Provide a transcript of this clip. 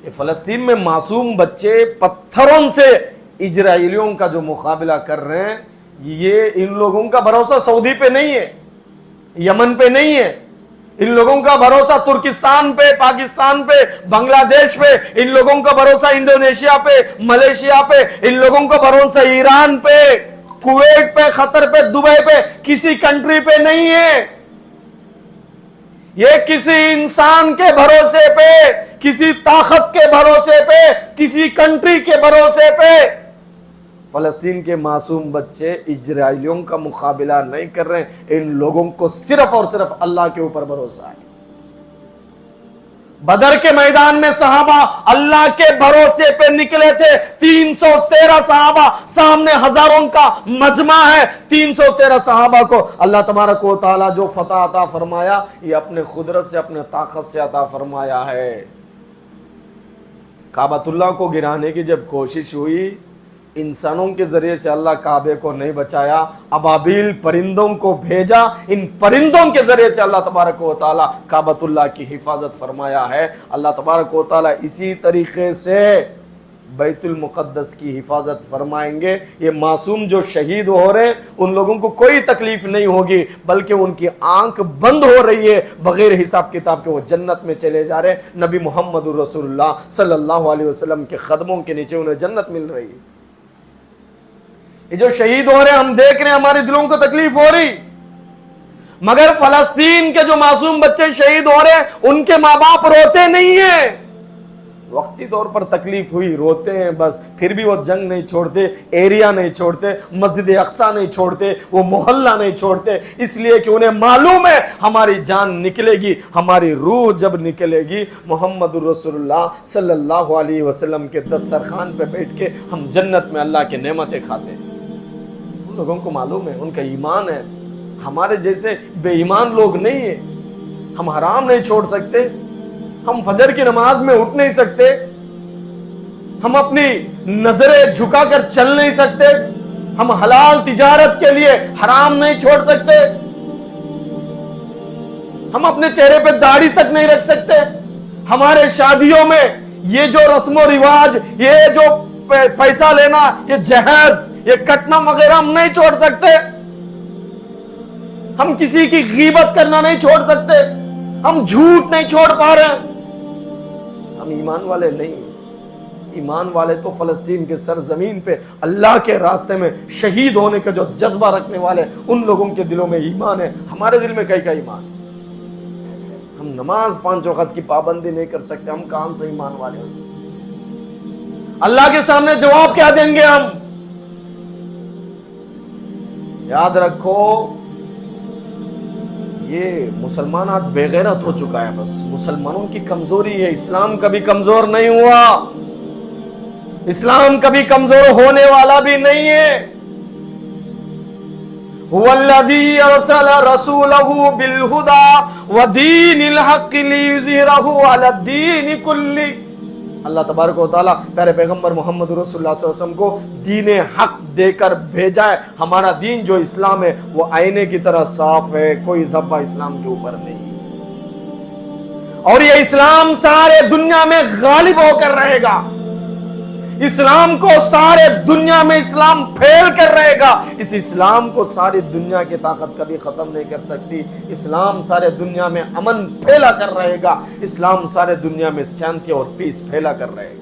कि फ़लस्तीन में मासूम बच्चे पत्थरों से इजराइलियों का जो मुकाबला कर रहे हैं, ये इन लोगों का भरोसा सऊदी पे नहीं है, यमन पे नहीं है, इन लोगों का भरोसा तुर्किस्तान पे, पाकिस्तान पे, बांग्लादेश पे, इन लोगों का भरोसा इंडोनेशिया पे, मलेशिया पे, इन लोगों का भरोसा ईरान पे, कुवैत पे, कतर पे, दुबई पे, किसी कंट्री पे नहीं है। ये किसी इंसान के भरोसे पे, किसी ताकत के भरोसे पे, किसी कंट्री के भरोसे पे फलस्तीन के मासूम बच्चे इजराइलियों का मुकाबला नहीं कर रहे हैं। इन लोगों को सिर्फ और सिर्फ अल्लाह के ऊपर भरोसा है। बदर के मैदान में सहाबा अल्लाह के भरोसे पे निकले थे। 313 सहाबा, सामने हजारों का मजमा है। 313 सहाबा को अल्लाह तबारक व तआला जो फतह अता फरमाया, ये अपने कुदरत से, अपने ताकत से अता फरमाया है। काबतुल्लाह को गिराने की जब कोशिश हुई, इंसानों के जरिए से अल्लाह काबे को नहीं बचाया, अबाबिल परिंदों को भेजा। इन परिंदों के जरिए से अल्लाह तबारक व तआला काबतुल्लाह की हिफाजत फरमाया है। अल्लाह तबारक व तआला इसी तरीके से बैतुल मुक़द्दस की हिफाजत फरमाएंगे। ये मासूम जो शहीद हो रहे हैं, उन लोगों को कोई तकलीफ नहीं होगी, बल्कि उनकी आंख बंद हो रही है, बगैर हिसाब किताब के वो जन्नत में चले जा रहे हैं। नबी मोहम्मद रसूलुल्लाह सल्लल्लाहु अलैहि वसल्लम के कदमों के नीचे उन्हें जन्नत मिल रही है। ये जो शहीद हो रहे हैं, हम देख रहे हैं, हमारे दिलों को तकलीफ हो रही, मगर फलस्तीन के जो मासूम बच्चे शहीद हो रहे हैं, उनके माँ बाप रोते नहीं है। वक्ती तौर पर तकलीफ हुई, रोते हैं बस, फिर भी वो जंग नहीं छोड़ते, एरिया नहीं छोड़ते, मस्जिद अक्सा नहीं छोड़ते, वो मोहल्ला नहीं छोड़ते, इसलिए कि उन्हें मालूम है हमारी जान निकलेगी, हमारी रूह जब निकलेगी, मोहम्मद रसूलुल्लाह सल्लल्लाहु अलैहि वसल्लम के दस्तरखान पे बैठ के हम जन्नत में अल्लाह के नेमतें खाते हैं। उन लोगों को मालूम है, उनका ईमान है। हमारे जैसे बेईमान लोग नहीं है। हम हराम नहीं छोड़ सकते, हम फजर की नमाज में उठ नहीं सकते, हम अपनी नजरें झुकाकर चल नहीं सकते, हम हलाल तिजारत के लिए हराम नहीं छोड़ सकते, हम अपने चेहरे पे दाढ़ी तक नहीं रख सकते। हमारे शादियों में ये जो रस्मो रिवाज, ये जो पैसा लेना, ये जहेज, ये कटना वगैरह हम नहीं छोड़ सकते। हम किसी की गीबत करना नहीं छोड़ सकते, हम झूठ नहीं छोड़ पा रहे। हम ईमान वाले नहीं। ईमान वाले तो फलस्तीन के सरजमीन पे अल्लाह के रास्ते में शहीद होने का जो जज्बा रखने वाले, उन लोगों के दिलों में ईमान है। हमारे दिल में कई का ईमान। हम नमाज 5 वक्त की पाबंदी नहीं कर सकते, हम कहां से ईमान वाले हो सकते? अल्लाह के सामने जवाब क्या देंगे हम? याद रखो, ये मुसलमान आज बेगैरत हो चुका है। बस मुसलमानों की कमजोरी है। इस्लाम कभी कमजोर नहीं हुआ, इस्लाम कभी कमजोर होने वाला भी नहीं है। हुवल्लज़ी अरसल रसूलहु बिलहुदा व दीनिल हक़्क़ि लियुज़हिरहु अलद्दीनि कुल्ली। अल्लाह तबारक व तआला प्यारे पैगंबर मोहम्मद रसूलुल्लाह सल्लल्लाहु अलैहि वसल्लम को दीन हक देकर भेजा है। हमारा दीन जो इस्लाम है वो आईने की तरह साफ है, कोई धब्बा इस्लाम के ऊपर नहीं। और ये इस्लाम सारे दुनिया में गालिब होकर रहेगा। इस्लाम को सारे दुनिया में इस्लाम फैल कर रहेगा। इस इस्लाम को सारी दुनिया की ताकत कभी खत्म नहीं कर सकती। इस्लाम सारे दुनिया में अमन फैला कर रहेगा। इस्लाम सारे दुनिया में शांति और पीस फैला कर रहेगा।